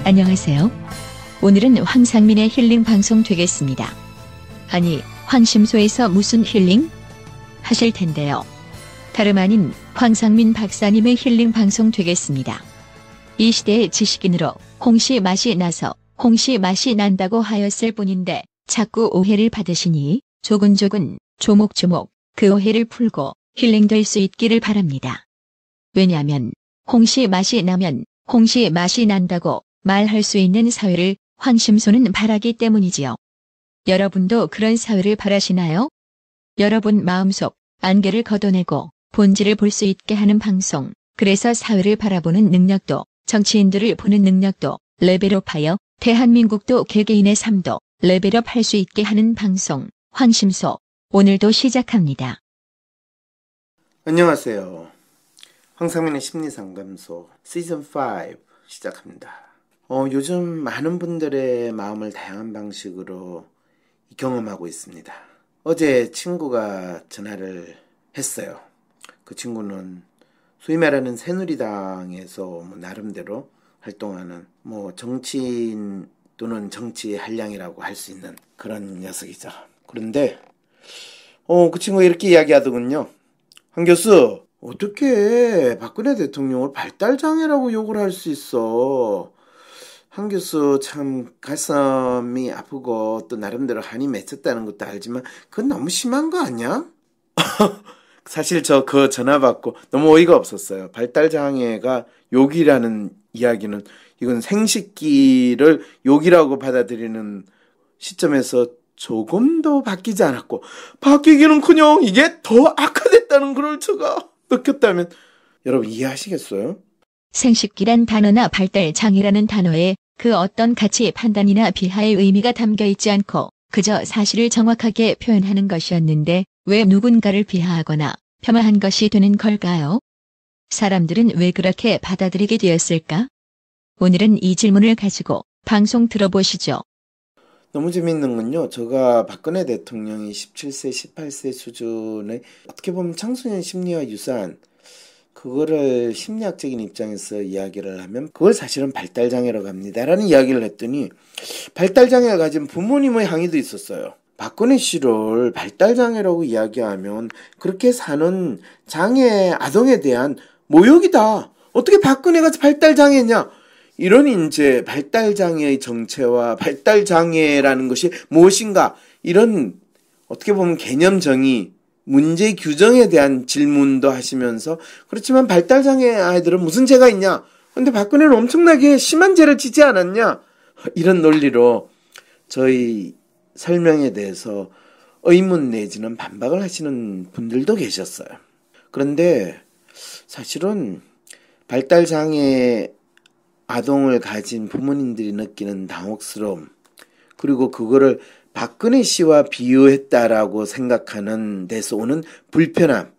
안녕하세요. 오늘은 황상민의 힐링 방송 되겠습니다. 아니, 황심소에서 무슨 힐링? 하실 텐데요. 다름 아닌 황상민 박사님의 힐링 방송 되겠습니다. 이 시대의 지식인으로 홍시 맛이 나서 홍시 맛이 난다고 하였을 뿐인데 자꾸 오해를 받으시니 조근조근 조목조목 그 오해를 풀고 힐링될 수 있기를 바랍니다. 왜냐하면 홍시 맛이 나면 홍시 맛이 난다고 말할 수 있는 사회를 황심소는 바라기 때문이지요. 여러분도 그런 사회를 바라시나요? 여러분 마음속 안개를 걷어내고 본질을 볼 수 있게 하는 방송, 그래서 사회를 바라보는 능력도, 정치인들을 보는 능력도 레벨업하여 대한민국도 개개인의 삶도 레벨업 할 수 있게 하는 방송, 황심소, 오늘도 시작합니다. 안녕하세요. 황상민의 심리상담소 시즌 5 시작합니다. 요즘 많은 분들의 마음을 다양한 방식으로 경험하고 있습니다. 어제 친구가 전화를 했어요. 그 친구는 소위 말하는 새누리당에서 나름대로 활동하는 정치인 또는 정치 한량이라고 할 수 있는 그런 녀석이죠. 그런데 그 친구가 이렇게 이야기하더군요. 한 교수, 어떻게 박근혜 대통령을 발달장애라고 욕을 할 수 있어? 한 교수 참 가슴이 아프고 또 나름대로 한이 맺혔다는 것도 알지만 그건 너무 심한 거 아니야? 사실 저 그 전화 받고 너무 어이가 없었어요. 발달장애가 욕이라는 이야기는 이건 생식기를 욕이라고 받아들이는 시점에서 조금도 바뀌지 않았고 바뀌기는커녕 이게 더 악화됐다는 걸 제가 느꼈다면 여러분 이해하시겠어요? 생식기란 단어나 발달장애라는 단어에 그 어떤 가치 판단이나 비하의 의미가 담겨 있지 않고 그저 사실을 정확하게 표현하는 것이었는데 왜 누군가를 비하하거나 폄하한 것이 되는 걸까요? 사람들은 왜 그렇게 받아들이게 되었을까? 오늘은 이 질문을 가지고 방송 들어보시죠. 너무 재밌는 건요. 제가 박근혜 대통령이 17세, 18세 수준의 어떻게 보면 청소년 심리와 유사한 그거를 심리학적인 입장에서 이야기를 하면 그걸 사실은 발달장애라고 합니다라는 이야기를 했더니 발달장애를 가진 부모님의 항의도 있었어요. 박근혜 씨를 발달장애라고 이야기하면 그렇게 사는 장애 아동에 대한 모욕이다. 어떻게 박근혜가 발달장애냐? 이런 이제 발달장애의 정체와 발달장애라는 것이 무엇인가 이런 어떻게 보면 개념 정의, 문제 규정에 대한 질문도 하시면서 그렇지만 발달장애 아이들은 무슨 죄가 있냐? 근데 박근혜는 엄청나게 심한 죄를 지지 않았냐? 이런 논리로 저희 설명에 대해서 의문 내지는 반박을 하시는 분들도 계셨어요. 그런데 사실은 발달장애 아동을 가진 부모님들이 느끼는 당혹스러움, 그리고 그거를 박근혜 씨와 비유했다라고 생각하는 데서 오는 불편함,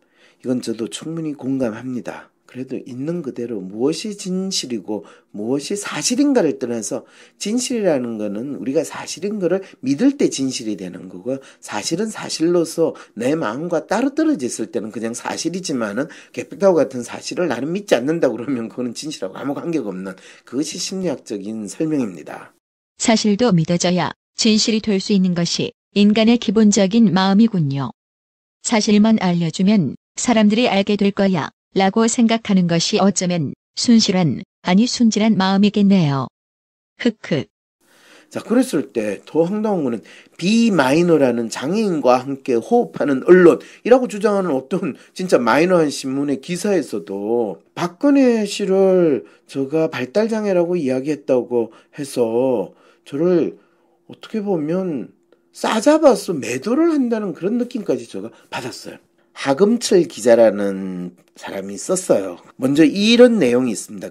이건 저도 충분히 공감합니다. 그래도 있는 그대로 무엇이 진실이고 무엇이 사실인가를 떠나서 진실이라는 거는 우리가 사실인 거를 믿을 때 진실이 되는 거고 사실은 사실로서 내 마음과 따로 떨어져 있을 때는 그냥 사실이지만은 개벽타고 같은 사실을 나는 믿지 않는다 그러면 그거는 진실하고 아무 관계가 없는 그것이 심리학적인 설명입니다. 사실도 믿어져야 진실이 될 수 있는 것이 인간의 기본적인 마음이군요. 사실만 알려주면 사람들이 알게 될 거야 라고 생각하는 것이 어쩌면 순실한, 아니 순진한 마음이겠네요. 흑흑. 자, 그랬을 때 더 황당한 거는 비마이너라는 장애인과 함께 호흡하는 언론이라고 주장하는 어떤 진짜 마이너한 신문의 기사에서도 박근혜 씨를 제가 발달장애라고 이야기했다고 해서 저를 어떻게 보면 싸잡아서 매도를 한다는 그런 느낌까지 제가 받았어요. 하금철 기자라는 사람이 썼어요. 먼저 이런 내용이 있습니다.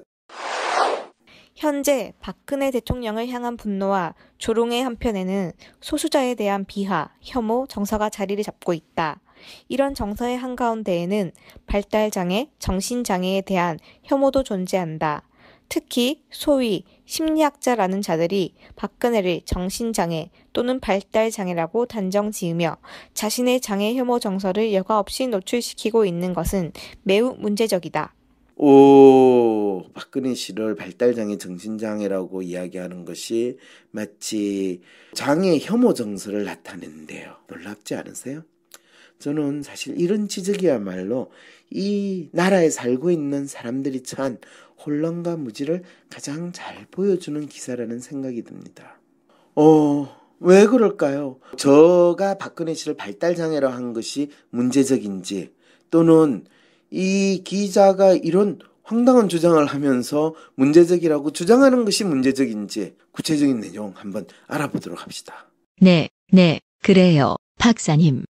현재 박근혜 대통령을 향한 분노와 조롱의 한편에는 소수자에 대한 비하, 혐오, 정서가 자리를 잡고 있다. 이런 정서의 한가운데에는 발달장애, 정신장애에 대한 혐오도 존재한다. 특히 소위 심리학자라는 자들이 박근혜를 정신장애 또는 발달장애라고 단정 지으며 자신의 장애 혐오 정서를 여과 없이 노출시키고 있는 것은 매우 문제적이다. 박근혜 씨를 발달장애 정신장애라고 이야기하는 것이 마치 장애 혐오 정서를 나타내는데요. 놀랍지 않으세요? 저는 사실 이런 지적이야말로 이 나라에 살고 있는 사람들이 처한 혼란과 무지를 가장 잘 보여주는 기사라는 생각이 듭니다. 왜 그럴까요? 저가 박근혜 씨를 발달장애로 한 것이 문제적인지, 또는 이 기자가 이런 황당한 주장을 하면서 문제적이라고 주장하는 것이 문제적인지 구체적인 내용 한번 알아보도록 합시다. 네, 그래요, 박사님.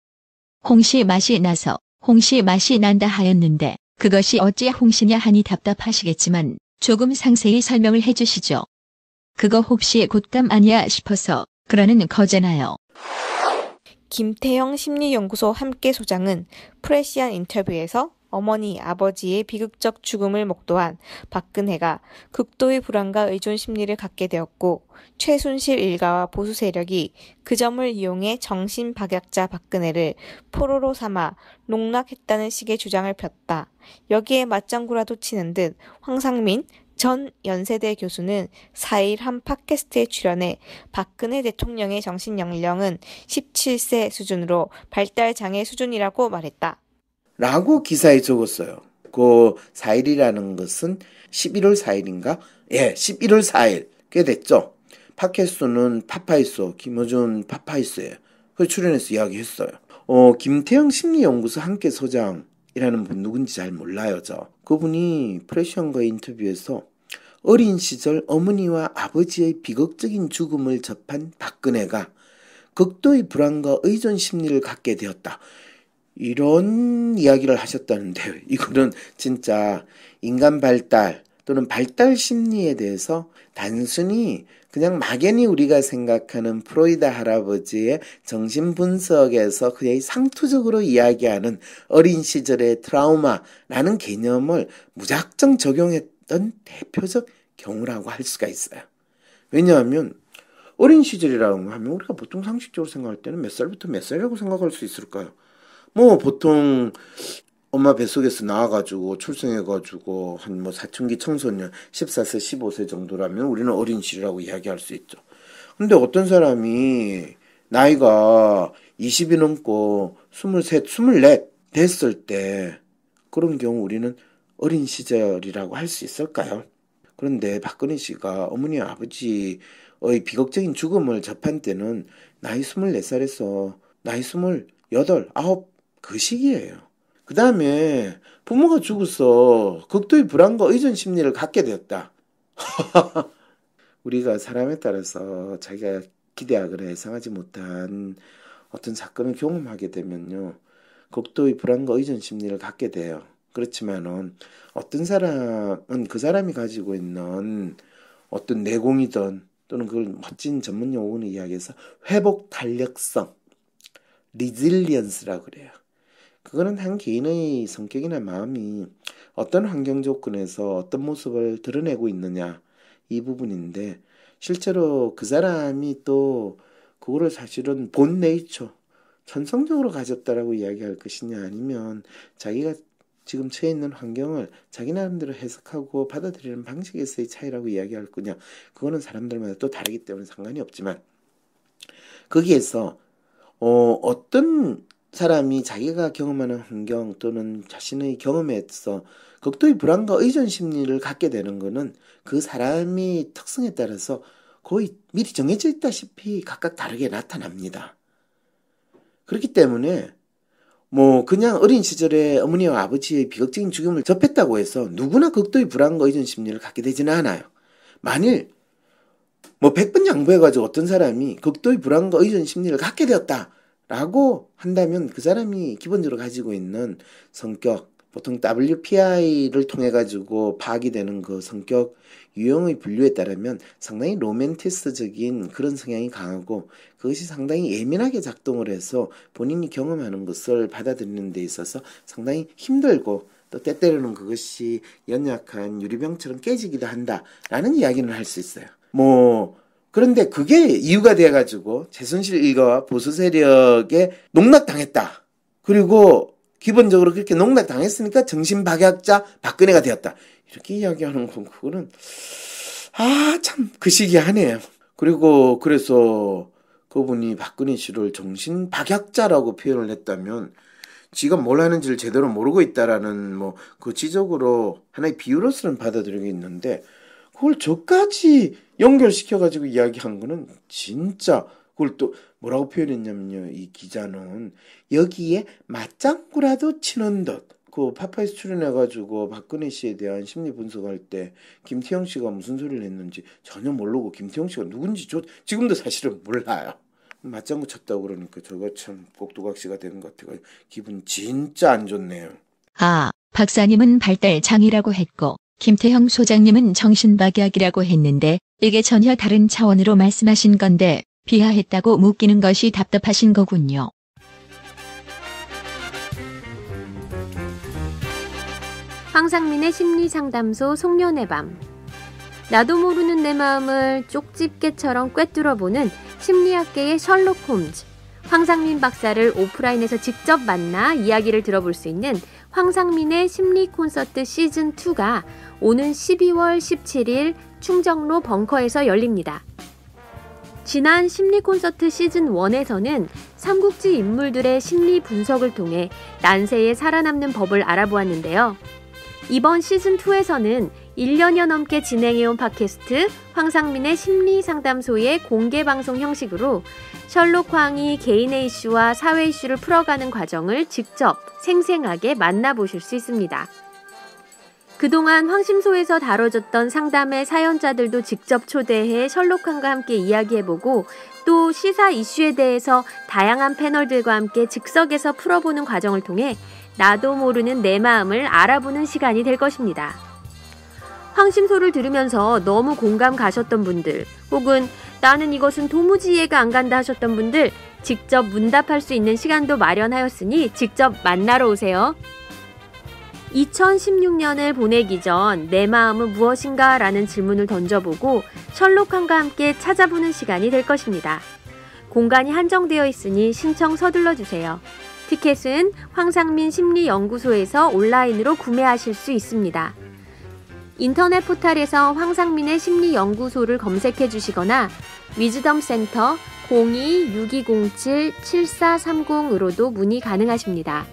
홍시 맛이 나서 홍시 맛이 난다 하였는데 그것이 어찌 홍시냐 하니 답답하시겠지만 조금 상세히 설명을 해주시죠. 그거 혹시 곶감 아니야 싶어서 그러는 거잖아요. 김태형 심리연구소 함께 소장은 프레시안 인터뷰에서 어머니, 아버지의 비극적 죽음을 목도한 박근혜가 극도의 불안과 의존 심리를 갖게 되었고 최순실 일가와 보수 세력이 그 점을 이용해 정신박약자 박근혜를 포로로 삼아 농락했다는 식의 주장을 폈다. 여기에 맞장구라도 치는 듯 황상민 전 연세대 교수는 4일 한 팟캐스트에 출연해 박근혜 대통령의 정신연령은 17세 수준으로 발달장애 수준이라고 말했다. 라고 기사에 적었어요. 그 4일이라는 것은 11월 4일인가? 예, 11월 4일. 꽤 됐죠. 팟캐스트는 파파이소, 김어준 파파이소예요. 그 출연해서 이야기했어요. 김태형 심리연구소 함께 소장이라는 분 누군지 잘 몰라요, 저. 그분이 프레시안과의 인터뷰에서 어린 시절 어머니와 아버지의 비극적인 죽음을 접한 박근혜가 극도의 불안과 의존 심리를 갖게 되었다. 이런 이야기를 하셨다는데, 이거는 진짜 인간 발달 또는 발달 심리에 대해서 단순히 그냥 막연히 우리가 생각하는 프로이드 할아버지의 정신분석에서 그냥 상투적으로 이야기하는 어린 시절의 트라우마라는 개념을 무작정 적용했던 대표적 경우라고 할 수가 있어요. 왜냐하면 어린 시절이라고 하면 우리가 보통 상식적으로 생각할 때는 몇 살부터 몇 살이라고 생각할 수 있을까요? 보통 엄마 뱃속에서 나와가지고 출생해가지고 한 사춘기 청소년 14세 15세 정도라면 우리는 어린 시절이라고 이야기할 수 있죠. 근데 어떤 사람이 나이가 20이 넘고 23, 24 됐을 때 그런 경우 우리는 어린 시절이라고 할 수 있을까요? 그런데 박근혜 씨가 어머니 아버지의 비극적인 죽음을 접한 때는 나이 24살에서 나이 28, 9 그 시기예요. 그 다음에 부모가 죽어서 극도의 불안과 의존 심리를 갖게 되었다. 우리가 사람에 따라서 자기가 기대하거나 예상하지 못한 어떤 사건을 경험하게 되면요, 극도의 불안과 의존 심리를 갖게 돼요. 그렇지만은 어떤 사람은 그 사람이 가지고 있는 어떤 내공이든 또는 그걸 멋진 전문 용어로 이야기해서 회복 탄력성, 리질리언스라고 그래요. 그거는 한 개인의 성격이나 마음이 어떤 환경 조건에서 어떤 모습을 드러내고 있느냐, 이 부분인데, 실제로 그 사람이 또 그거를 사실은 본 네이처, 천성적으로 가졌다라고 이야기할 것이냐, 아니면 자기가 지금 처해 있는 환경을 자기 나름대로 해석하고 받아들이는 방식에서의 차이라고 이야기할 거냐, 그거는 사람들마다 또 다르기 때문에 상관이 없지만, 거기에서 어떤 사람이 자기가 경험하는 환경 또는 자신의 경험에서 극도의 불안과 의존 심리를 갖게 되는 것은 그 사람의 특성에 따라서 거의 미리 정해져 있다시피 각각 다르게 나타납니다. 그렇기 때문에 그냥 어린 시절에 어머니와 아버지의 비극적인 죽음을 접했다고 해서 누구나 극도의 불안과 의존 심리를 갖게 되지는 않아요. 만일 100번 양보해가지고 어떤 사람이 극도의 불안과 의존 심리를 갖게 되었다 라고 한다면 그 사람이 기본적으로 가지고 있는 성격, 보통 WPI를 통해 가지고 파악이 되는 그 성격 유형의 분류에 따르면 상당히 로맨티스트적인 그런 성향이 강하고, 그것이 상당히 예민하게 작동을 해서 본인이 경험하는 것을 받아들이는 데 있어서 상당히 힘들고, 또 때때로는 그것이 연약한 유리병처럼 깨지기도 한다라는 이야기는 할 수 있어요. 그런데 그게 이유가 돼가지고 최순실 일가와 보수 세력에 농락당했다. 그리고 기본적으로 그렇게 농락당했으니까 정신박약자 박근혜가 되었다. 이렇게 이야기하는 건 그거는 참 그 시기하네요. 그리고 그래서 그분이 박근혜 씨를 정신박약자라고 표현을 했다면 지가 뭘 하는지를 제대로 모르고 있다라는 그 지적으로 하나의 비유로서는 받아들이고 있는데 그걸 저까지 연결시켜가지고 이야기한 거는 진짜 그걸 또 뭐라고 표현했냐면요. 이 기자는 여기에 맞장구라도 치는 듯 그 파파이스 출연해가지고 박근혜 씨에 대한 심리 분석할 때 김태형 씨가 무슨 소리를 했는지 전혀 모르고 김태형 씨가 누군지 지금도 사실은 몰라요. 맞장구 쳤다고 그러니까 저거 참 꼭두각시가 되는 것 같아요. 기분 진짜 안 좋네요. 박사님은 발달장애라고 했고 김태형 소장님은 정신박약이라고 했는데 이게 전혀 다른 차원으로 말씀하신 건데 비하했다고 묻기는 것이 답답하신 거군요. 황상민의 심리상담소 송년의 밤. 나도 모르는 내 마음을 쪽집게처럼 꿰뚫어보는 심리학계의 셜록 홈즈. 황상민 박사를 오프라인에서 직접 만나 이야기를 들어볼 수 있는 황상민의 심리 콘서트 시즌2가 오는 12월 17일 충정로 벙커에서 열립니다. 지난 심리 콘서트 시즌1에서는 삼국지 인물들의 심리 분석을 통해 난세에 살아남는 법을 알아보았는데요. 이번 시즌2에서는 1년여 넘게 진행해온 팟캐스트 황상민의 심리상담소의 공개방송 형식으로 셜록 황이 개인의 이슈와 사회 이슈를 풀어가는 과정을 직접 생생하게 만나보실 수 있습니다. 그동안 황심소에서 다뤄졌던 상담의 사연자들도 직접 초대해 셜록황과 함께 이야기해보고 또 시사 이슈에 대해서 다양한 패널들과 함께 즉석에서 풀어보는 과정을 통해 나도 모르는 내 마음을 알아보는 시간이 될 것입니다. 황심소를 들으면서 너무 공감 가셨던 분들 혹은 나는 이것은 도무지 이해가 안 간다 하셨던 분들 직접 문답할 수 있는 시간도 마련하였으니 직접 만나러 오세요. 2016년을 보내기 전 내 마음은 무엇인가 라는 질문을 던져보고 셜록황과 함께 찾아보는 시간이 될 것입니다. 공간이 한정되어 있으니 신청 서둘러 주세요. 티켓은 황상민 심리연구소에서 온라인으로 구매하실 수 있습니다. 인터넷 포털에서 황상민의 심리연구소를 검색해 주시거나 위즈덤센터 02-6207-7430으로도 문의 가능하십니다.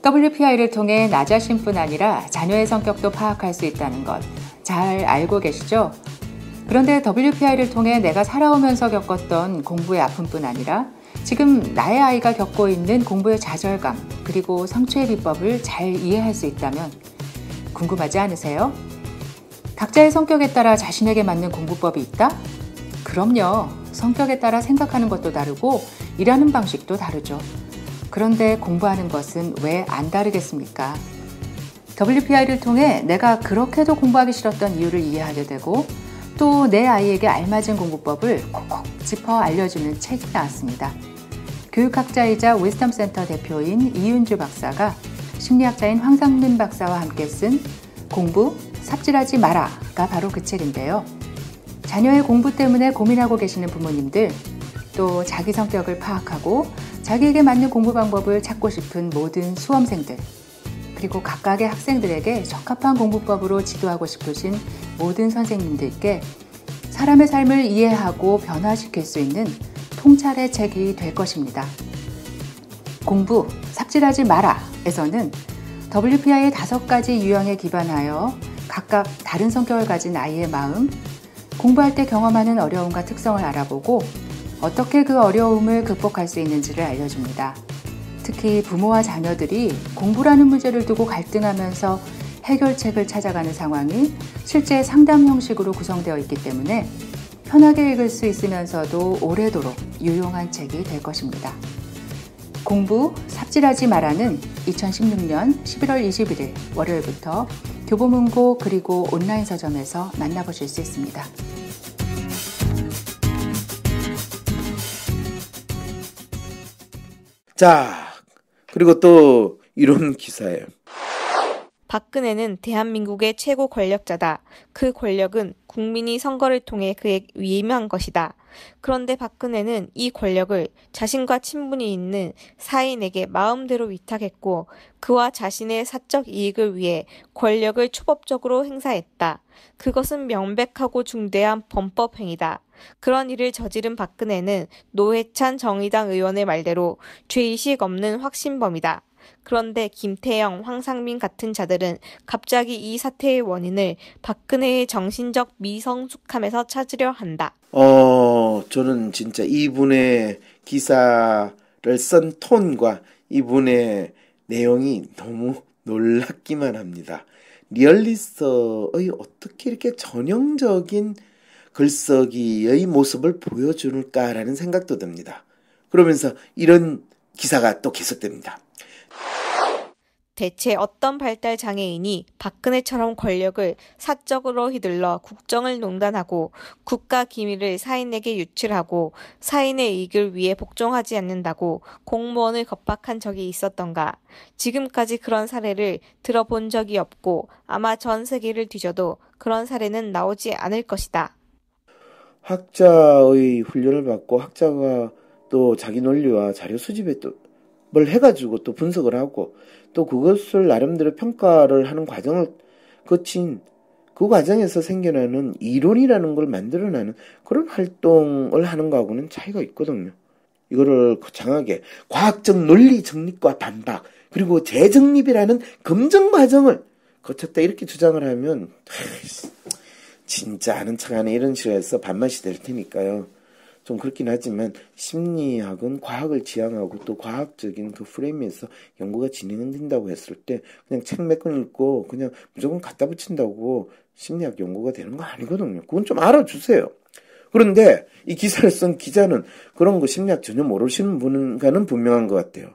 WPI를 통해 나 자신뿐 아니라 자녀의 성격도 파악할 수 있다는 것 잘 알고 계시죠? 그런데 WPI를 통해 내가 살아오면서 겪었던 공부의 아픔뿐 아니라 지금 나의 아이가 겪고 있는 공부의 좌절감 그리고 성취의 비법을 잘 이해할 수 있다면 궁금하지 않으세요? 각자의 성격에 따라 자신에게 맞는 공부법이 있다? 그럼요. 성격에 따라 생각하는 것도 다르고 일하는 방식도 다르죠. 그런데 공부하는 것은 왜 안 다르겠습니까? WPI를 통해 내가 그렇게도 공부하기 싫었던 이유를 이해하게 되고 또 내 아이에게 알맞은 공부법을 콕콕 짚어 알려주는 책이 나왔습니다. 교육학자이자 위즈덤센터 대표인 이윤주 박사가 심리학자인 황상민 박사와 함께 쓴 공부, 삽질하지 마라가 바로 그 책인데요. 자녀의 공부 때문에 고민하고 계시는 부모님들, 또 자기 성격을 파악하고 자기에게 맞는 공부 방법을 찾고 싶은 모든 수험생들, 그리고 각각의 학생들에게 적합한 공부법으로 지도하고 싶으신 모든 선생님들께 사람의 삶을 이해하고 변화시킬 수 있는 통찰의 책이 될 것입니다. 공부, 삽질하지 마라에서는 WPI의 5가지 유형에 기반하여 각각 다른 성격을 가진 아이의 마음, 공부할 때 경험하는 어려움과 특성을 알아보고 어떻게 그 어려움을 극복할 수 있는지를 알려줍니다. 특히 부모와 자녀들이 공부라는 문제를 두고 갈등하면서 해결책을 찾아가는 상황이 실제 상담 형식으로 구성되어 있기 때문에 편하게 읽을 수 있으면서도 오래도록 유용한 책이 될 것입니다. 공부, 삽질하지 마라는 2016년 11월 21일 월요일부터 교보문고 그리고 온라인 서점에서 만나보실 수 있습니다. 자, 그리고 또 이런 기사예요. 박근혜는 대한민국의 최고 권력자다. 그 권력은 국민이 선거를 통해 그에 위임한 것이다. 그런데 박근혜는 이 권력을 자신과 친분이 있는 사인에게 마음대로 위탁했고 그와 자신의 사적 이익을 위해 권력을 초법적으로 행사했다. 그것은 명백하고 중대한 범법 행위다. 그런 일을 저지른 박근혜는 노회찬 정의당 의원의 말대로 죄의식 없는 확신범이다. 그런데 김태영, 황상민 같은 자들은 갑자기 이 사태의 원인을 박근혜의 정신적 미성숙함에서 찾으려 한다. 저는 진짜 이분의 기사를 쓴 톤과 이분의 내용이 너무 놀랍기만 합니다. 리얼리스트의 어떻게 이렇게 전형적인 글쓰기의 모습을 보여줄까라는 생각도 듭니다. 그러면서 이런 기사가 또 계속됩니다. 대체 어떤 발달 장애인이 박근혜처럼 권력을 사적으로 휘둘러 국정을 농단하고 국가 기밀을 사인에게 유출하고 사인의 이익을 위해 복종하지 않는다고 공무원을 겁박한 적이 있었던가? 지금까지 그런 사례를 들어본 적이 없고 아마 전 세계를 뒤져도 그런 사례는 나오지 않을 것이다. 학자의 훈련을 받고 학자가 또 자기 논리와 자료 수집에 또 뭘 해가지고 또 분석을 하고 또 그것을 나름대로 평가를 하는 과정을 거친 그 과정에서 생겨나는 이론이라는 걸 만들어내는 그런 활동을 하는 거하고는 차이가 있거든요. 이거를 거창하게 과학적 논리 정립과 반박 그리고 재정립이라는 검증 과정을 거쳤다 이렇게 주장을 하면 진짜 아는 척하네 이런 식으로 해서 반맛이 될 테니까요. 좀 그렇긴 하지만 심리학은 과학을 지향하고 또 과학적인 그 프레임에서 연구가 진행된다고 했을 때 그냥 책 몇 권 읽고 그냥 무조건 갖다 붙인다고 심리학 연구가 되는 거 아니거든요. 그건 좀 알아주세요. 그런데 이 기사를 쓴 기자는 그런 거 심리학 전혀 모르시는 분과는 분명한 것 같아요.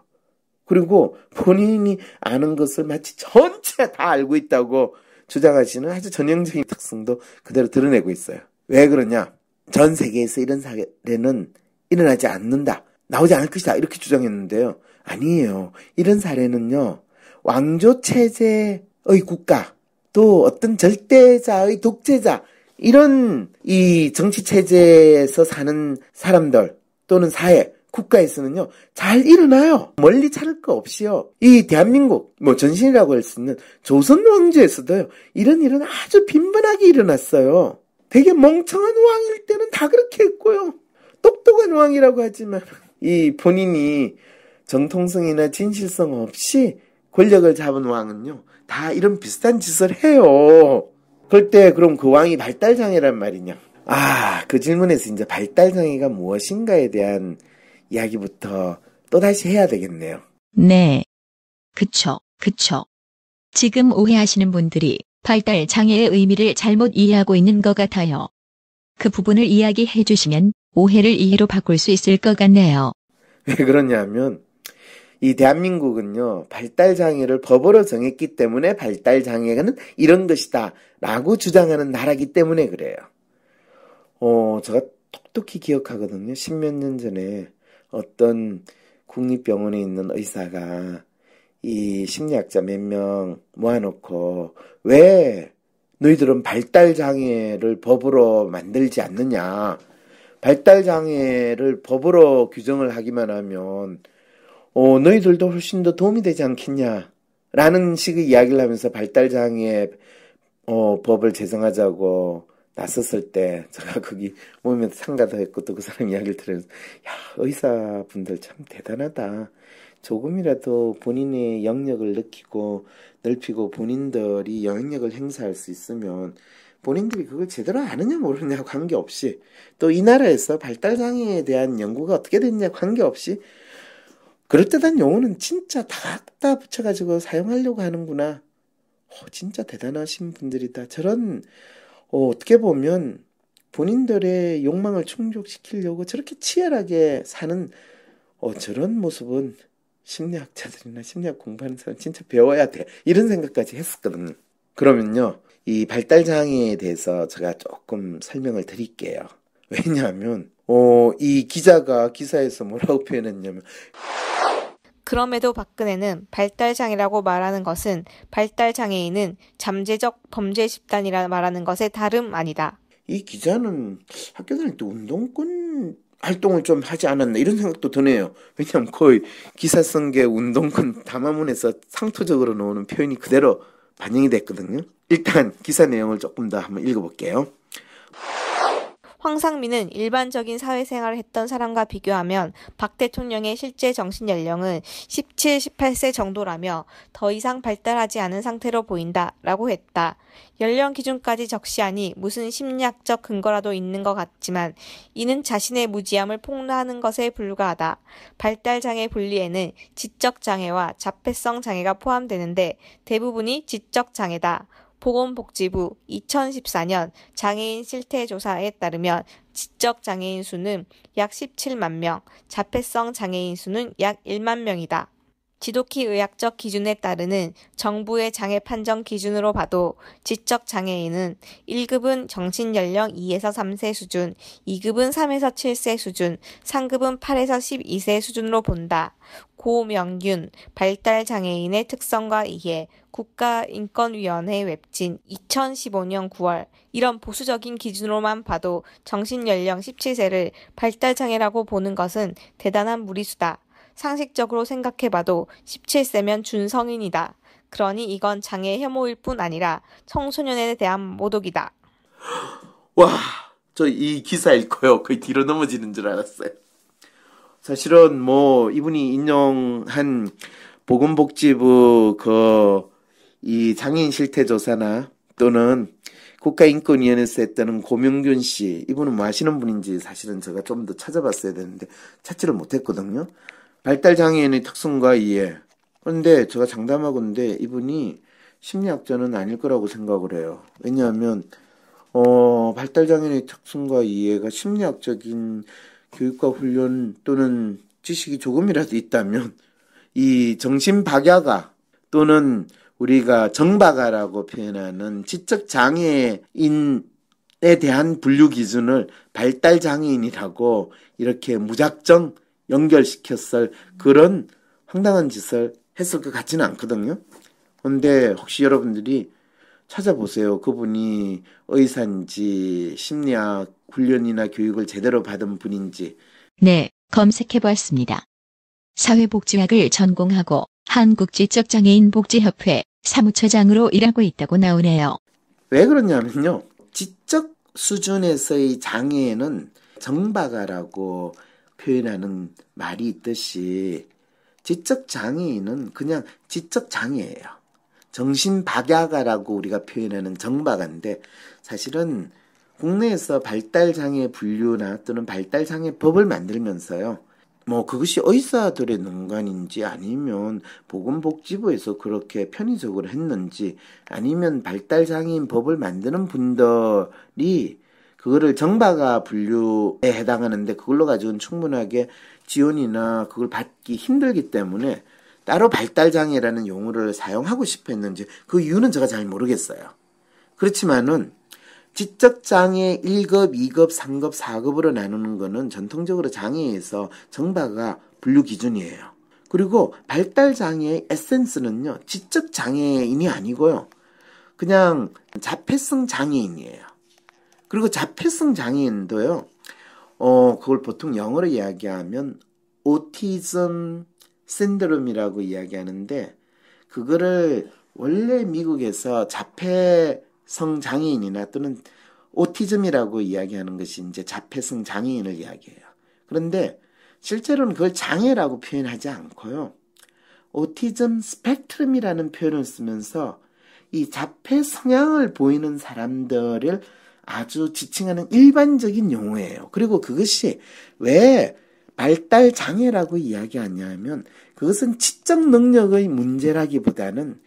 그리고 본인이 아는 것을 마치 전체 다 알고 있다고 주장하시는 아주 전형적인 특성도 그대로 드러내고 있어요. 왜 그러냐? 전 세계에서 이런 사례는 일어나지 않는다. 나오지 않을 것이다. 이렇게 주장했는데요. 아니에요. 이런 사례는요. 왕조 체제의 국가, 또 어떤 절대자의 독재자, 이런 이 정치 체제에서 사는 사람들 또는 사회, 국가에서는요. 잘 일어나요. 멀리 찾을 거 없이요. 이 대한민국, 전신이라고 할 수 있는 조선 왕조에서도요. 이런 일은 아주 빈번하게 일어났어요. 되게 멍청한 왕일 때는 다 그렇게 했고요. 똑똑한 왕이라고 하지만 이 본인이 정통성이나 진실성 없이 권력을 잡은 왕은요. 다 이런 비슷한 짓을 해요. 그럴 때 그럼 그 왕이 발달장애란 말이냐. 그 질문에서 이제 발달장애가 무엇인가에 대한 이야기부터 또다시 해야 되겠네요. 네. 그쵸. 지금 오해하시는 분들이 발달 장애의 의미를 잘못 이해하고 있는 것 같아요. 그 부분을 이야기해 주시면 오해를 이해로 바꿀 수 있을 것 같네요. 왜 그러냐면 이 대한민국은요. 발달 장애를 법으로 정했기 때문에 발달 장애는 이런 것이다 라고 주장하는 나라기 때문에 그래요. 제가 똑똑히 기억하거든요. 10몇 년 전에 어떤 국립병원에 있는 의사가 이 심리학자 몇 명 모아놓고 왜 너희들은 발달장애를 법으로 만들지 않느냐. 발달장애를 법으로 규정을 하기만 하면 너희들도 훨씬 더 도움이 되지 않겠냐. 라는 식의 이야기를 하면서 발달장애 법을 제정하자고 나섰을 때 제가 거기 모임에서 참가도 했고 또 그 사람 이야기를 들으면서 의사분들 참 대단하다. 조금이라도 본인의 영역을 넓히고 본인들이 영향력을 행사할 수 있으면 본인들이 그걸 제대로 아느냐 모르느냐 관계없이 또 이 나라에서 발달장애에 대한 연구가 어떻게 됐냐 관계없이 그럴듯한 용어는 진짜 다 갖다 붙여가지고 사용하려고 하는구나. 진짜 대단하신 분들이다. 저런 어떻게 보면 본인들의 욕망을 충족시키려고 저렇게 치열하게 사는 저런 모습은 심리학자들이나 심리학 공부하는 사람 진짜 배워야 돼. 이런 생각까지 했었거든요. 그러면요. 이 발달장애에 대해서 제가 조금 설명을 드릴게요. 왜냐하면 이 기자가 기사에서 뭐라고 표현했냐면 그럼에도 박근혜는 발달장애라고 말하는 것은 발달장애인은 잠재적 범죄 집단이라 말하는 것에 다름 아니다. 이 기자는 학교 다닐 때 운동권 활동을 좀 하지 않았나 이런 생각도 드네요. 왜냐하면 거의 기사 쓴 게 운동권 담화문에서 상투적으로 나오는 표현이 그대로 반영이 됐거든요. 일단 기사 내용을 조금 더 한번 읽어볼게요. 황상민은 일반적인 사회생활을 했던 사람과 비교하면 박 대통령의 실제 정신연령은 17, 18세 정도라며 더 이상 발달하지 않은 상태로 보인다라고 했다. 연령 기준까지 적시하니 무슨 심리학적 근거라도 있는 것 같지만 이는 자신의 무지함을 폭로하는 것에 불과하다. 발달장애 분리에는 지적장애와 자폐성 장애가 포함되는데 대부분이 지적장애다. 보건복지부 2014년 장애인 실태조사에 따르면 지적장애인 수는 약 17만 명, 자폐성 장애인 수는 약 1만 명이다. 지독히 의학적 기준에 따르는 정부의 장애 판정 기준으로 봐도 지적장애인은 1급은 정신연령 2에서 3세 수준, 2급은 3에서 7세 수준, 3급은 8에서 12세 수준으로 본다. 고명균, 발달장애인의 특성과 이해, 국가인권위원회 웹진 2015년 9월 이런 보수적인 기준으로만 봐도 정신연령 17세를 발달장애라고 보는 것은 대단한 무리수다. 상식적으로 생각해봐도 17세면 준성인이다. 그러니 이건 장애 혐오일 뿐 아니라 청소년에 대한 모독이다. 와, 저 이 기사 읽고요. 거의 뒤로 넘어지는 줄 알았어요. 사실은 뭐 이분이 인용한 보건복지부 이 장애인 실태조사나 또는 국가인권위원회에서 했다는 고명균 씨, 이분은 뭐 하시는 분인지 사실은 제가 좀 더 찾아봤어야 되는데 찾지를 못했거든요. 발달장애인의 특성과 이해. 그런데 제가 장담하건대 이분이 심리학자는 아닐 거라고 생각을 해요. 왜냐하면 발달장애인의 특성과 이해가 심리학적인 교육과 훈련 또는 지식이 조금이라도 있다면 이 정신박야가 또는 우리가 정박아라고 표현하는 지적장애인에 대한 분류 기준을 발달장애인이라고 이렇게 무작정 연결시켰을 그런 황당한 짓을 했을 것 같지는 않거든요. 그런데 혹시 여러분들이 찾아보세요. 그분이 의사인지 심리학 훈련이나 교육을 제대로 받은 분인지. 네, 검색해보았습니다. 사회복지학을 전공하고 한국지적장애인복지협회 사무처장으로 일하고 있다고 나오네요. 왜 그러냐면요. 지적 수준에서의 장애는 정박아라고 표현하는 말이 있듯이 지적장애인은 그냥 지적장애예요. 정신박야가라고 우리가 표현하는 정박아인데 사실은 국내에서 발달장애 분류나 또는 발달장애 법을 만들면서요. 뭐 그것이 의사들의 농간인지 아니면 보건복지부에서 그렇게 편의적으로 했는지 아니면 발달장애인 법을 만드는 분들이 그거를 정박아 분류에 해당하는데 그걸로 가지고는 충분하게 지원이나 그걸 받기 힘들기 때문에 따로 발달장애라는 용어를 사용하고 싶어 했는지 그 이유는 제가 잘 모르겠어요. 그렇지만은 지적장애 1급, 2급, 3급, 4급으로 나누는 거는 전통적으로 장애에서 정박아 분류 기준이에요. 그리고 발달장애의 에센스는요, 지적장애인이 아니고요. 그냥 자폐성 장애인이에요. 그리고 자폐성 장애인도요, 그걸 보통 영어로 이야기하면 오티즘 신드롬이라고 이야기하는데, 그거를 원래 미국에서 자폐성 장애인이나 또는 오티즘이라고 이야기하는 것이 이제 자폐성 장애인을 이야기해요. 그런데 실제로는 그걸 장애라고 표현하지 않고요. 오티즘 스펙트럼이라는 표현을 쓰면서 이 자폐 성향을 보이는 사람들을 아주 지칭하는 일반적인 용어예요. 그리고 그것이 왜 발달 장애라고 이야기하냐면 그것은 지적 능력의 문제라기보다는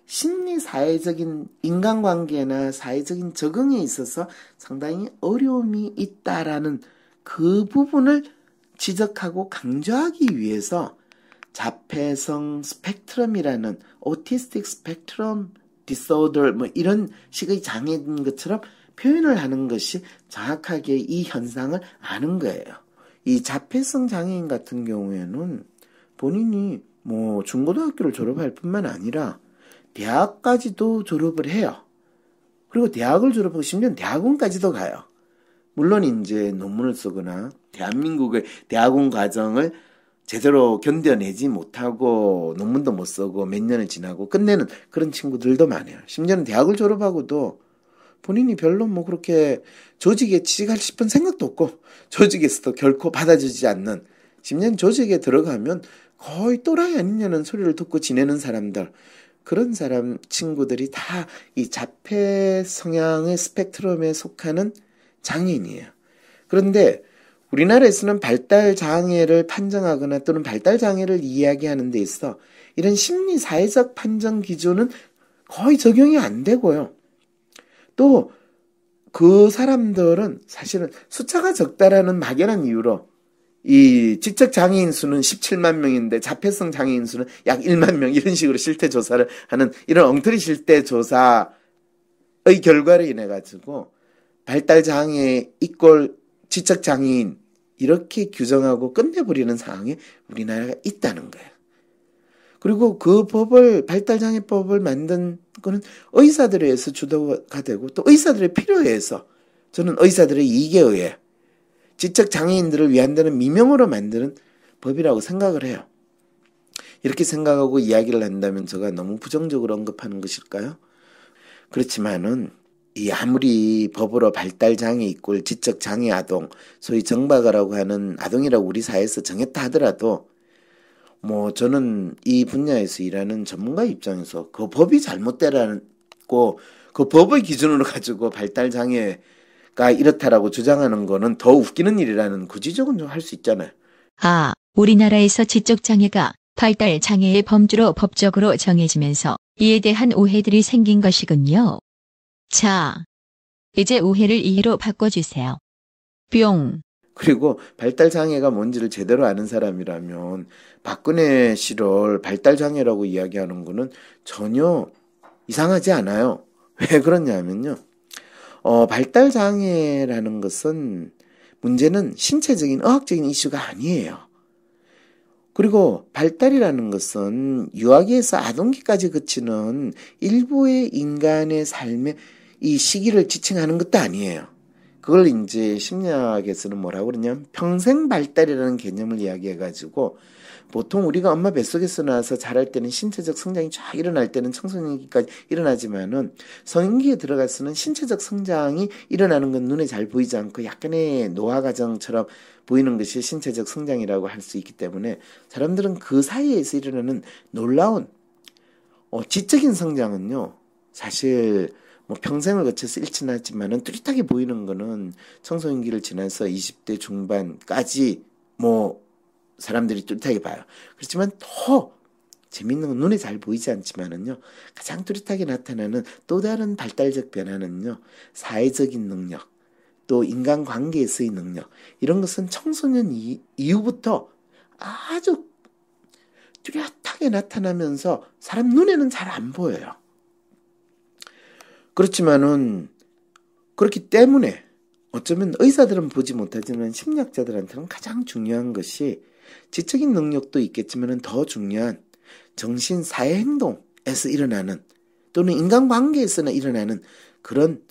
심리사회적인 인간관계나 사회적인 적응에 있어서 상당히 어려움이 있다라는 그 부분을 지적하고 강조하기 위해서 자폐성 스펙트럼이라는 오티스틱 스펙트럼 디소더 뭐 이런 식의 장애인 것처럼 표현을 하는 것이 정확하게 이 현상을 아는 거예요. 이 자폐성 장애인 같은 경우에는 본인이 뭐 중고등학교를 졸업할 뿐만 아니라 대학까지도 졸업을 해요. 그리고 대학을 졸업하고 심지어 대학원까지도 가요. 물론 이제 논문을 쓰거나 대한민국의 대학원 과정을 제대로 견뎌내지 못하고 논문도 못 쓰고 몇 년을 지나고 끝내는 그런 친구들도 많아요. 심지어는 대학을 졸업하고도 본인이 별로 뭐 그렇게 조직에 취직할 싶은 생각도 없고 조직에서도 결코 받아주지 않는, 심지어는 조직에 들어가면 거의 또라이 아니냐는 소리를 듣고 지내는 사람들, 그런 사람 친구들이 다 이 자폐 성향의 스펙트럼에 속하는 장애인이에요. 그런데 우리나라에서는 발달 장애를 판정하거나 또는 발달 장애를 이야기하는 데 있어 이런 심리 사회적 판정 기준은 거의 적용이 안 되고요. 또 그 사람들은 사실은 숫자가 적다라는 막연한 이유로 이 지적 장애인 수는 17만 명인데 자폐성 장애인 수는 약 1만 명, 이런 식으로 실태 조사를 하는 이런 엉터리 실태 조사의 결과로 인해 가지고 발달 장애 이꼴 지적 장애인 이렇게 규정하고 끝내버리는 상황에 우리나라가 있다는 거예요. 그리고 그 법을, 발달장애법을 만든 거는 의사들에 의해서 주도가 되고 또 의사들의 필요에 의해서, 저는 의사들의 이익에 의해 지적장애인들을 위한다는 미명으로 만드는 법이라고 생각을 해요. 이렇게 생각하고 이야기를 한다면 제가 너무 부정적으로 언급하는 것일까요? 그렇지만은 이 아무리 법으로 발달장애 이꼴 지적장애 아동, 소위 정박아라고 하는 아동이라고 우리 사회에서 정했다 하더라도 뭐 저는 이 분야에서 일하는 전문가 입장에서 그 법이 잘못되라고 그 법의 기준으로 가지고 발달장애가 이렇다라고 주장하는 거는 더 웃기는 일이라는 그 지적은 좀 할 수 있잖아요. 아, 우리나라에서 지적장애가 발달장애의 범주로 법적으로 정해지면서 이에 대한 오해들이 생긴 것이군요. 자, 이제 오해를 이해로 바꿔주세요. 뿅. 그리고 발달장애가 뭔지를 제대로 아는 사람이라면 박근혜 씨를 발달장애라고 이야기하는 거는 전혀 이상하지 않아요. 왜 그러냐면요. 발달장애라는 것은 문제는 신체적인 의학적인 이슈가 아니에요. 그리고 발달이라는 것은 유아기에서 아동기까지 그치는 일부의 인간의 삶의 이 시기를 지칭하는 것도 아니에요. 그걸 이제 심리학에서는 뭐라고 그러냐면 평생 발달이라는 개념을 이야기해가지고, 보통 우리가 엄마 뱃속에서 나와서 자랄 때는 신체적 성장이 쫙 일어날 때는 청소년기까지 일어나지만은 성인기에 들어가서는 신체적 성장이 일어나는 건 눈에 잘 보이지 않고 약간의 노화 과정처럼 보이는 것이 신체적 성장이라고 할 수 있기 때문에 사람들은 그 사이에서 일어나는 놀라운 지적인 성장은요, 사실 뭐 평생을 거쳐서 일치나지만은 뚜렷하게 보이는 거는 청소년기를 지나서 20대 중반까지 뭐 사람들이 뚜렷하게 봐요. 그렇지만 더 재밌는 건 눈에 잘 보이지 않지만은요, 가장 뚜렷하게 나타나는 또 다른 발달적 변화는요, 사회적인 능력, 또 인간관계에서의 능력, 이런 것은 청소년 이후부터 아주 뚜렷하게 나타나면서 사람 눈에는 잘 안 보여요. 그렇지만은 그렇기 때문에 어쩌면 의사들은 보지 못하지만 심리학자들한테는 가장 중요한 것이 지적인 능력도 있겠지만은 더 중요한 정신 사회 행동에서 일어나는, 또는 인간관계에서나 일어나는 그런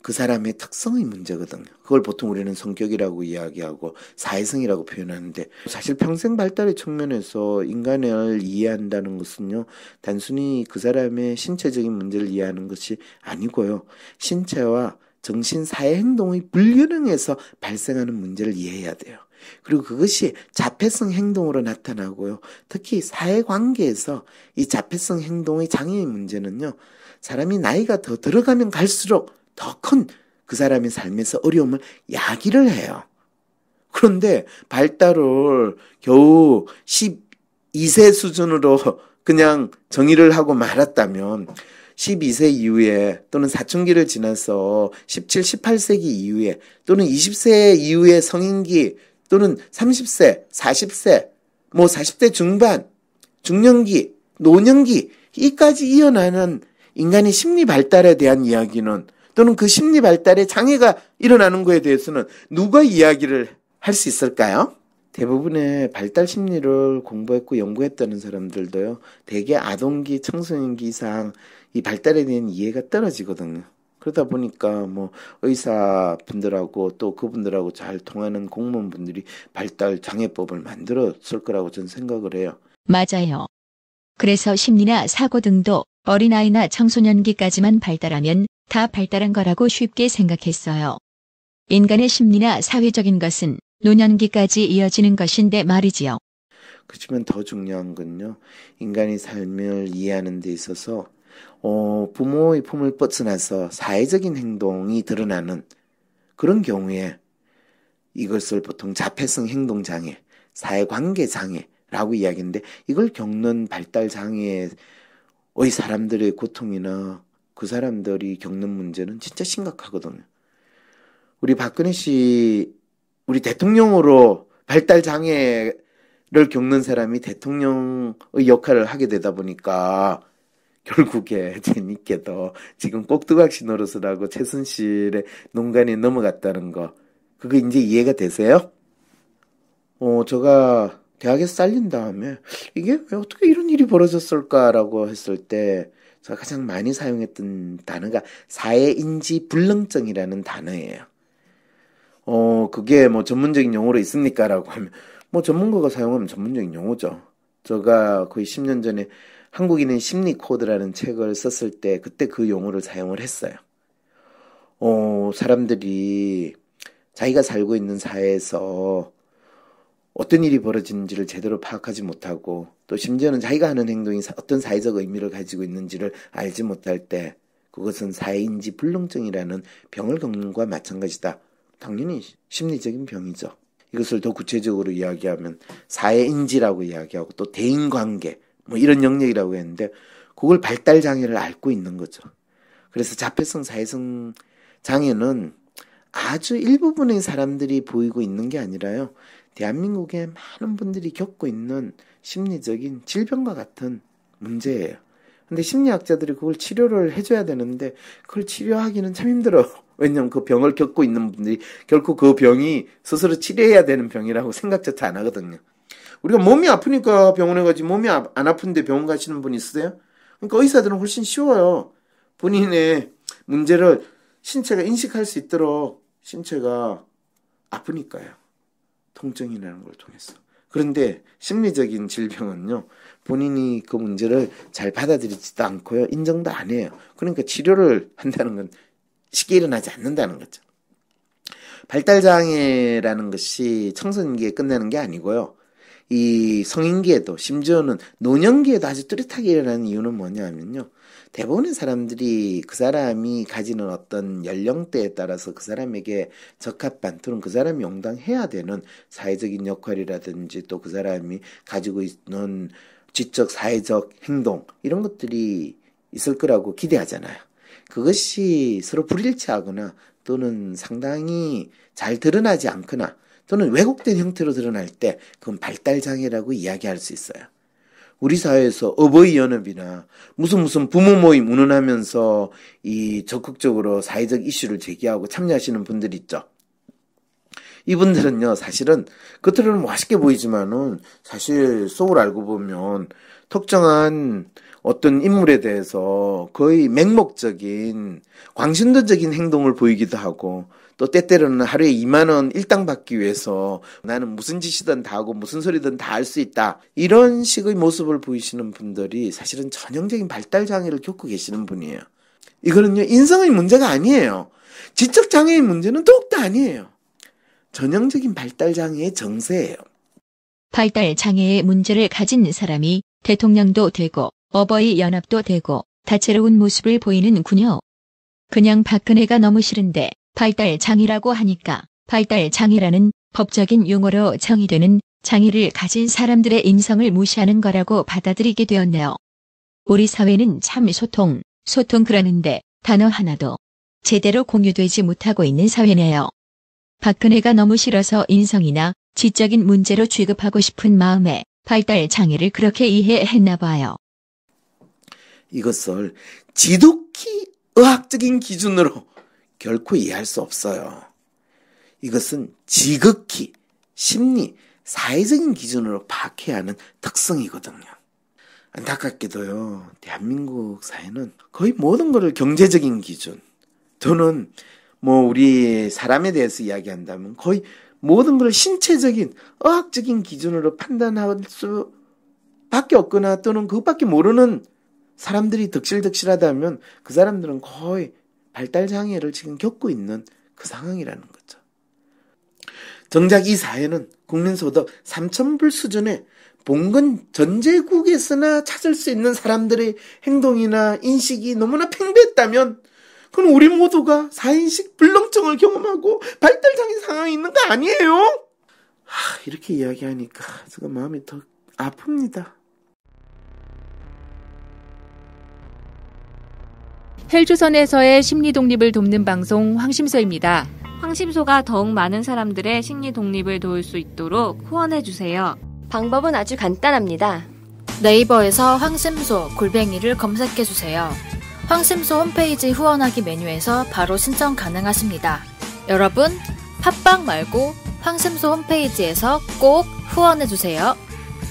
그 사람의 특성의 문제거든요. 그걸 보통 우리는 성격이라고 이야기하고 사회성이라고 표현하는데, 사실 평생 발달의 측면에서 인간을 이해한다는 것은요, 단순히 그 사람의 신체적인 문제를 이해하는 것이 아니고요, 신체와 정신 사회 행동의 불균형에서 발생하는 문제를 이해해야 돼요. 그리고 그것이 자폐성 행동으로 나타나고요, 특히 사회관계에서 이 자폐성 행동의 장애의 문제는요, 사람이 나이가 더 들어가면 갈수록 더 큰 그 사람의 삶에서 어려움을 야기를 해요. 그런데 발달을 겨우 12세 수준으로 그냥 정의를 하고 말았다면 12세 이후에 또는 사춘기를 지나서 17, 18세기 이후에 또는 20세 이후의 성인기 또는 30세, 40세, 뭐 40대 중반, 중년기, 노년기 이까지 이어나는 인간의 심리 발달에 대한 이야기는, 또는 그 심리 발달에 장애가 일어나는 거에 대해서는 누가 이야기를 할 수 있을까요? 대부분의 발달 심리를 공부했고 연구했다는 사람들도요, 대개 아동기, 청소년기 이상 이 발달에 대한 이해가 떨어지거든요. 그러다 보니까 뭐 의사분들하고 또 그분들하고 잘 통하는 공무원분들이 발달 장애법을 만들었을 거라고 저는 생각을 해요. 맞아요. 그래서 심리나 사고 등도 어린아이나 청소년기까지만 발달하면 다 발달한 거라고 쉽게 생각했어요. 인간의 심리나 사회적인 것은 노년기까지 이어지는 것인데 말이지요. 그렇지만 더 중요한 건요, 인간의 삶을 이해하는 데 있어서 부모의 품을 벗어나서 사회적인 행동이 드러나는 그런 경우에 이것을 보통 자폐성 행동장애, 사회관계장애라고 이야기하는데, 이걸 겪는 발달장애의 사람들의 고통이나 그 사람들이 겪는 문제는 진짜 심각하거든요. 우리 박근혜 씨, 우리 대통령으로 발달장애를 겪는 사람이 대통령의 역할을 하게 되다 보니까 결국에 재밌게도 지금 꼭두각시 노릇을 하고 최순실의 농간에 넘어갔다는 거, 그거 이제 이해가 되세요? 제가 대학에서 잘린 다음에 이게 왜 어떻게 이런 일이 벌어졌을까라고 했을 때 제가 가장 많이 사용했던 단어가 사회인지 불능증이라는 단어예요. 그게 뭐 전문적인 용어로 있습니까? 라고 하면, 뭐 전문가가 사용하면 전문적인 용어죠. 제가 거의 10년 전에 한국인의 심리 코드라는 책을 썼을 때 그때 그 용어를 사용을 했어요. 사람들이 자기가 살고 있는 사회에서 어떤 일이 벌어지는지를 제대로 파악하지 못하고, 또 심지어는 자기가 하는 행동이 어떤 사회적 의미를 가지고 있는지를 알지 못할 때 그것은 사회인지 불능증이라는 병을 겪는 것과 마찬가지다. 당연히 심리적인 병이죠. 이것을 더 구체적으로 이야기하면 사회인지라고 이야기하고 또 대인관계 뭐 이런 영역이라고 했는데, 그걸 발달장애를 앓고 있는 거죠. 그래서 자폐성 사회성 장애는 아주 일부분의 사람들이 보이고 있는 게 아니라요, 대한민국의 많은 분들이 겪고 있는 심리적인 질병과 같은 문제예요. 근데 심리학자들이 그걸 치료를 해줘야 되는데 그걸 치료하기는 참 힘들어. 왜냐면 그 병을 겪고 있는 분들이 결코 그 병이 스스로 치료해야 되는 병이라고 생각조차 안 하거든요. 우리가 몸이 아프니까 병원에 가지, 몸이 안 아픈데 병원 가시는 분 있으세요? 그러니까 의사들은 훨씬 쉬워요. 본인의 문제를 신체가 인식할 수 있도록 신체가 아프니까요. 통증이라는 걸 통해서. 그런데 심리적인 질병은요, 본인이 그 문제를 잘 받아들이지도 않고요, 인정도 안 해요. 그러니까 치료를 한다는 건 쉽게 일어나지 않는다는 거죠. 발달장애라는 것이 청소년기에 끝나는 게 아니고요, 이 성인기에도, 심지어는 노년기에도 아주 뚜렷하게 일어나는 이유는 뭐냐 하면요, 대부분의 사람들이 그 사람이 가지는 어떤 연령대에 따라서 그 사람에게 적합한 또는 그 사람이 용당해야 되는 사회적인 역할이라든지 또 그 사람이 가지고 있는 지적 사회적 행동, 이런 것들이 있을 거라고 기대하잖아요. 그것이 서로 불일치하거나 또는 상당히 잘 드러나지 않거나 또는 왜곡된 형태로 드러날 때 그건 발달장애라고 이야기할 수 있어요. 우리 사회에서 어버이 연합이나 무슨 부모 모임 운운하면서 이 적극적으로 사회적 이슈를 제기하고 참여하시는 분들 있죠. 이분들은요, 사실은 겉으로는 멋있게 보이지만은 사실 속을 알고 보면 특정한 어떤 인물에 대해서 거의 맹목적인 광신도적인 행동을 보이기도 하고, 또 때때로는 하루에 2만 원 일당 받기 위해서 나는 무슨 짓이든 다 하고 무슨 소리든 다 할 수 있다, 이런 식의 모습을 보이시는 분들이 사실은 전형적인 발달장애를 겪고 계시는 분이에요. 이거는요, 인성의 문제가 아니에요. 지적장애의 문제는 더욱더 아니에요. 전형적인 발달장애의 정세예요. 발달장애의 문제를 가진 사람이 대통령도 되고 어버이 연합도 되고 다채로운 모습을 보이는군요. 그냥 박근혜가 너무 싫은데 발달장애라고 하니까 발달장애라는 법적인 용어로 정의되는 장애를 가진 사람들의 인성을 무시하는 거라고 받아들이게 되었네요. 우리 사회는 참 소통 그러는데 단어 하나도 제대로 공유되지 못하고 있는 사회네요. 박근혜가 너무 싫어서 인성이나 지적인 문제로 취급하고 싶은 마음에 발달장애를 그렇게 이해했나 봐요. 이것을 지독히 의학적인 기준으로 결코 이해할 수 없어요. 이것은 지극히 심리, 사회적인 기준으로 파악해야 하는 특성이거든요. 안타깝게도요, 대한민국 사회는 거의 모든 것을 경제적인 기준, 저는 우리 사람에 대해서 이야기한다면 거의 모든 걸 신체적인, 의학적인 기준으로 판단할 수밖에 없거나 또는 그것밖에 모르는 사람들이 덕실덕실하다면 그 사람들은 거의 발달장애를 지금 겪고 있는 그 상황이라는 거죠. 정작 이 사회는 국민소득 3,000불 수준의 봉건 전제국에서나 찾을 수 있는 사람들의 행동이나 인식이 너무나 팽배했다면 그건 우리 모두가 4인식 불능증을 경험하고 발달장애 상황에 있는 거 아니에요? 이렇게 이야기하니까 제가 마음이 더 아픕니다. 헬조선에서의 심리 독립을 돕는 방송 황심소입니다. 황심소가 더욱 많은 사람들의 심리 독립을 도울 수 있도록 후원해주세요. 방법은 아주 간단합니다. 네이버에서 황심소 를 검색해주세요. 황심소 홈페이지 후원하기 메뉴에서 바로 신청 가능하십니다. 여러분, 팟빵 말고 황심소 홈페이지에서 꼭 후원해주세요.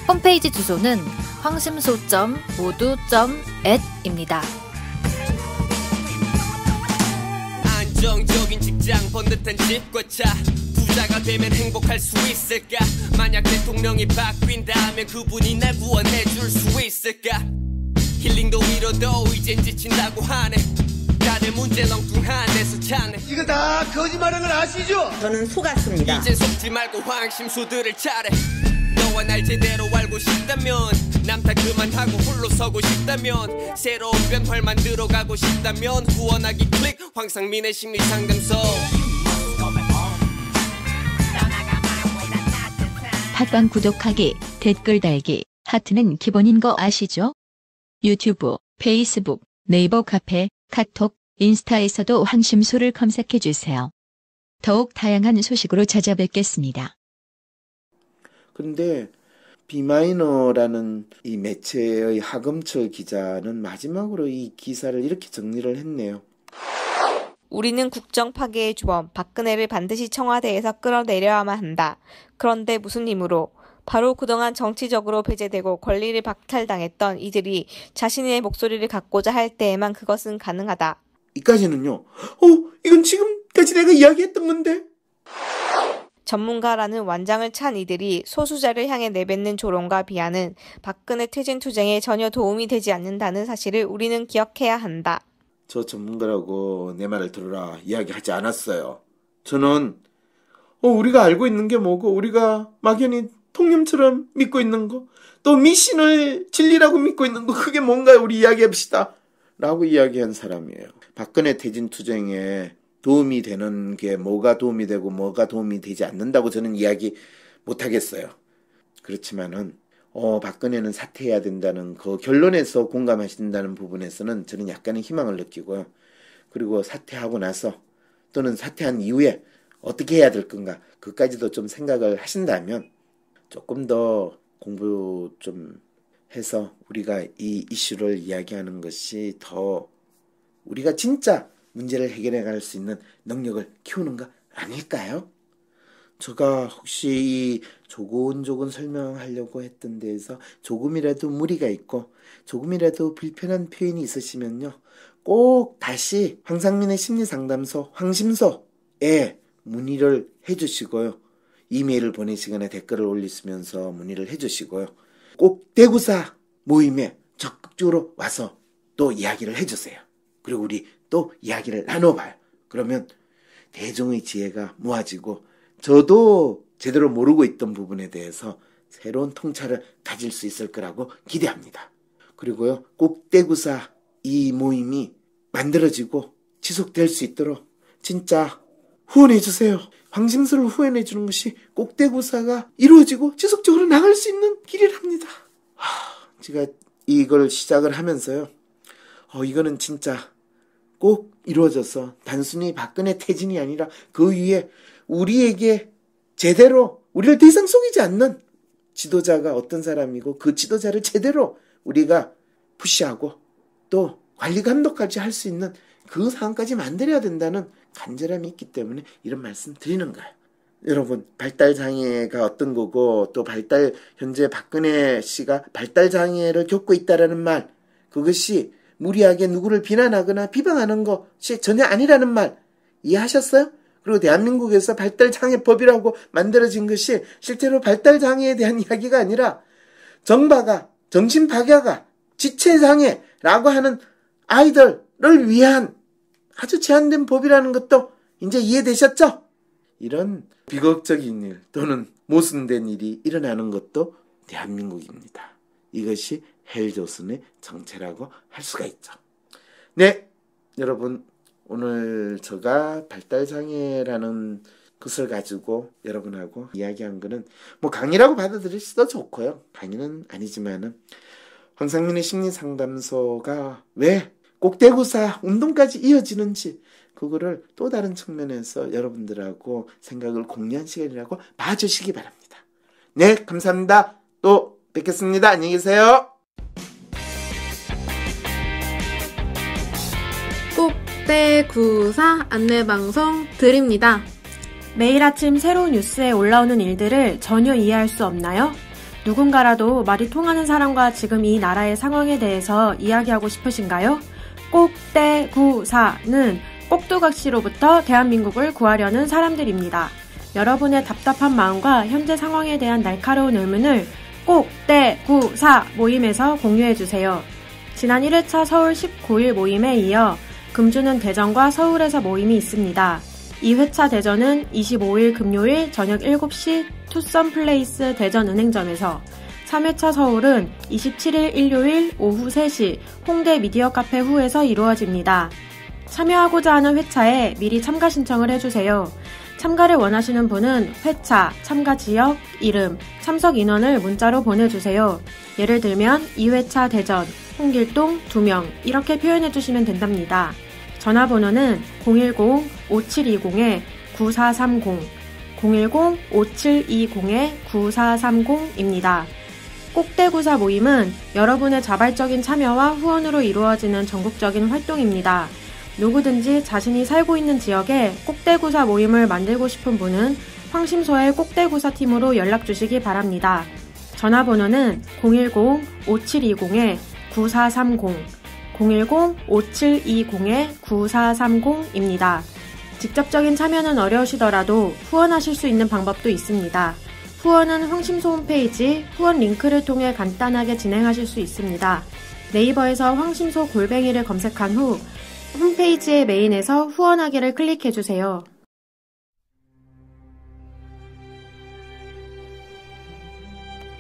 홈페이지 주소는 황심소.modu.at입니다. 안정적인 직장, 번듯한 집과 차, 부자가 되면 행복할 수 있을까? 만약 대통령이 바뀐다면 그분이 날 구원해 줄 수 있을까? 힐링도 위로도 이젠 지친다고 하네. 다들 문제 렁뚱한 데서 찾네. 이거 다 거짓말하는 걸 아시죠? 저는 속았습니다. 이제 속지 말고 황심소들을 차례. 너와 날 제대로 알고 싶다면, 남 탓 그만하고 홀로 서고 싶다면, 새로운 변화를 만들어 가고 싶다면 후원하기 클릭. 황상민의 심리상담소. 팟빵 구독하기, 댓글 달기, 하트는 기본인 거 아시죠? 유튜브, 페이스북, 네이버 카페, 카톡, 인스타에서도 황심소를 검색해주세요. 더욱 다양한 소식으로 찾아뵙겠습니다. 그런데 비마이너라는 이 매체의 하금철 기자는 마지막으로 이 기사를 이렇게 정리를 했네요. 우리는 국정 파괴의 주범 박근혜를 반드시 청와대에서 끌어내려야만 한다. 그런데 무슨 힘으로? 바로 그동안 정치적으로 배제되고 권리를 박탈당했던 이들이 자신의 목소리를 갖고자 할 때에만 그것은 가능하다. 이까지는요. 이건 지금까지 내가 이야기했던 건데. 전문가라는 완장을 찬 이들이 소수자를 향해 내뱉는 조롱과 비하는 박근혜 퇴진 투쟁에 전혀 도움이 되지 않는다는 사실을 우리는 기억해야 한다. 저 전문가라고 내 말을 들으라 이야기하지 않았어요. 저는 우리가 알고 있는 게 뭐고 우리가 막연히 통념처럼 믿고 있는 거, 또 미신을 진리라고 믿고 있는 거, 그게 뭔가요? 우리 이야기합시다 라고 이야기한 사람이에요. 박근혜 퇴진 투쟁에 도움이 되는 게 뭐가 도움이 되고 뭐가 도움이 되지 않는다고 저는 이야기 못하겠어요. 그렇지만은 박근혜는 사퇴해야 된다는 그 결론에서 공감하신다는 부분에서는 저는 약간의 희망을 느끼고요. 그리고 사퇴하고 나서 또는 사퇴한 이후에 어떻게 해야 될 건가, 그까지도 좀 생각을 하신다면 조금 더 공부 좀 해서 우리가 이 이슈를 이야기하는 것이 더 우리가 진짜 문제를 해결해 갈 수 있는 능력을 키우는 거 아닐까요? 제가 혹시 이 조곤조곤 설명하려고 했던 데에서 조금이라도 무리가 있고 조금이라도 불편한 표현이 있으시면요, 꼭 다시 황상민의 심리상담소 황심소에 문의를 해주시고요. 이메일을 보내시거나 댓글을 올리시면서 문의를 해주시고요. 꼭 대구사 모임에 적극적으로 와서 또 이야기를 해주세요. 그리고 우리 또 이야기를 나눠봐요. 그러면 대중의 지혜가 모아지고 저도 제대로 모르고 있던 부분에 대해서 새로운 통찰을 가질 수 있을 거라고 기대합니다. 그리고요, 꼭 대구사 이 모임이 만들어지고 지속될 수 있도록 진짜 후원해주세요. 황심소를 후원해주는 것이 꼭대구사가 이루어지고 지속적으로 나갈 수 있는 길이랍니다. 제가 이걸 시작을 하면서요, 이거는 진짜 꼭 이루어져서 단순히 박근혜 퇴진이 아니라 그 위에 우리에게 제대로 우리를 더 이상 속이지 않는 지도자가 어떤 사람이고 그 지도자를 제대로 우리가 푸시하고 또 관리 감독까지 할 수 있는 그 상황까지 만들어야 된다는 간절함이 있기 때문에 이런 말씀 드리는 거예요. 여러분, 발달장애가 어떤 거고, 또 현재 박근혜 씨가 발달장애를 겪고 있다라는 말, 그것이 무리하게 누구를 비난하거나 비방하는 것이 전혀 아니라는 말, 이해하셨어요? 그리고 대한민국에서 발달장애법이라고 만들어진 것이 실제로 발달장애에 대한 이야기가 아니라 정박아, 정신박약아, 지체장애라고 하는 아이들을 위한 아주 제한된 법이라는 것도 이제 이해되셨죠? 이런 비극적인 일 또는 모순된 일이 일어나는 것도 대한민국입니다. 이것이 헬조선의 정체라고 할 수가 있죠. 네, 여러분, 오늘 제가 발달장애라는 것을 가지고 여러분하고 이야기한 거는 뭐 강의라고 받아들일 수도 좋고요. 강의는 아니지만은 황상민의 심리상담소가 왜 꼭대구사 운동까지 이어지는지 그거를 또 다른 측면에서 여러분들하고 생각을 공유한 시간이라고 봐주시기 바랍니다. 네, 감사합니다. 또 뵙겠습니다. 안녕히 계세요. 꼭대구사 안내방송 드립니다. 매일 아침 새로운 뉴스에 올라오는 일들을 전혀 이해할 수 없나요? 누군가라도 말이 통하는 사람과 지금 이 나라의 상황에 대해서 이야기하고 싶으신가요? 꼭대구사는 꼭두각시로부터 대한민국을 구하려는 사람들입니다. 여러분의 답답한 마음과 현재 상황에 대한 날카로운 의문을 꼭대구사 모임에서 공유해주세요. 지난 1회차 서울 19일 모임에 이어 금주는 대전과 서울에서 모임이 있습니다. 2회차 대전은 25일 금요일 저녁 7시 투썸플레이스 대전은행점에서, 3회차 서울은 27일 일요일 오후 3시 홍대 미디어 카페 후에서 이루어집니다. 참여하고자 하는 회차에 미리 참가 신청을 해주세요. 참가를 원하시는 분은 회차, 참가 지역, 이름, 참석 인원을 문자로 보내주세요. 예를 들면 2회차 대전, 홍길동 2명 이렇게 표현해주시면 된답니다. 전화번호는 010-5720-9430, 010-5720-9430입니다. 꼭대구사 모임은 여러분의 자발적인 참여와 후원으로 이루어지는 전국적인 활동입니다. 누구든지 자신이 살고 있는 지역에 꼭대구사 모임을 만들고 싶은 분은 황심소의 꼭대구사 팀으로 연락 주시기 바랍니다. 전화번호는 010-5720-9430, 010-5720-9430입니다. 직접적인 참여는 어려우시더라도 후원하실 수 있는 방법도 있습니다. 후원은 황심소 홈페이지 후원 링크를 통해 간단하게 진행하실 수 있습니다. 네이버에서 황심소 골뱅이를 검색한 후 홈페이지의 메인에서 후원하기를 클릭해주세요.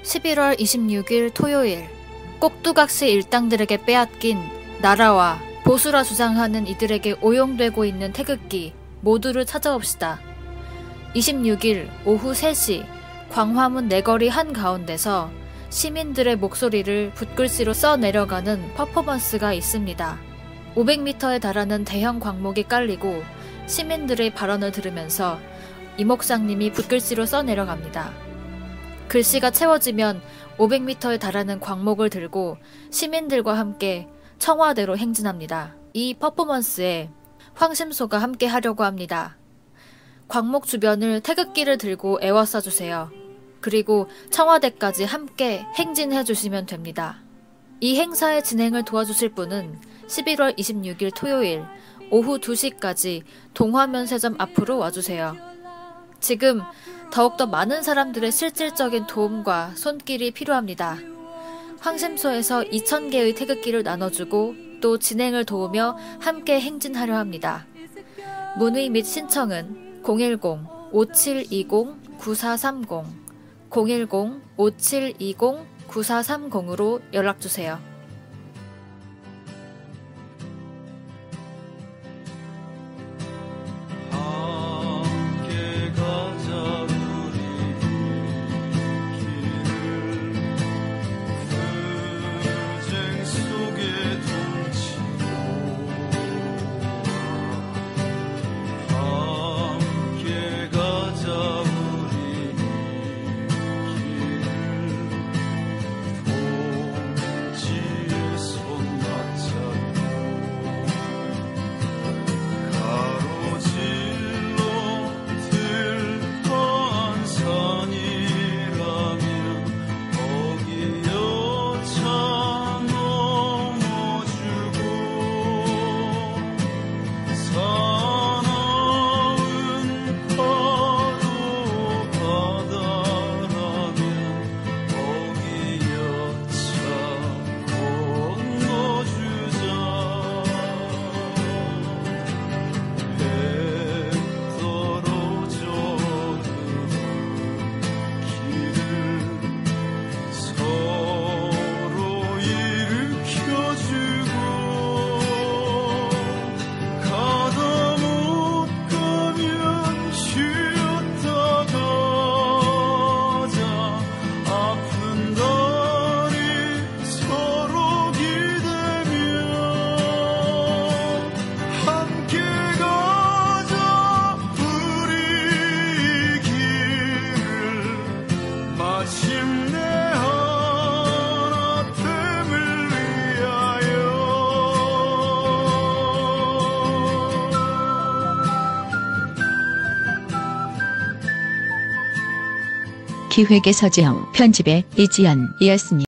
(11월 26일) 토요일, 꼭두각시 일당들에게 빼앗긴 나라와 보수라 주장하는 이들에게 오용되고 있는 태극기 모두를 찾아옵시다. 26일 오후 3시 광화문 내거리 한가운데서 시민들의 목소리를 붓글씨로 써내려가는 퍼포먼스가 있습니다. 500m에 달하는 대형 광목이 깔리고 시민들의 발언을 들으면서 이 목사님이 붓글씨로 써내려갑니다. 글씨가 채워지면 500m에 달하는 광목을 들고 시민들과 함께 청와대로 행진합니다. 이 퍼포먼스에 황심소가 함께 하려고 합니다. 광목 주변을 태극기를 들고 에워싸주세요. 그리고 청와대까지 함께 행진해주시면 됩니다. 이 행사의 진행을 도와주실 분은 11월 26일 토요일 오후 2시까지 동화면세점 앞으로 와주세요. 지금 더욱더 많은 사람들의 실질적인 도움과 손길이 필요합니다. 황심소에서 2,000개의 태극기를 나눠주고 또 진행을 도우며 함께 행진하려 합니다. 문의 및 신청은 010-5720-9430, 010-5720-9430으로 연락주세요. 지 마침내 하나됨을 위하여 기획의 서지영, 편집의 이지연이었습니다.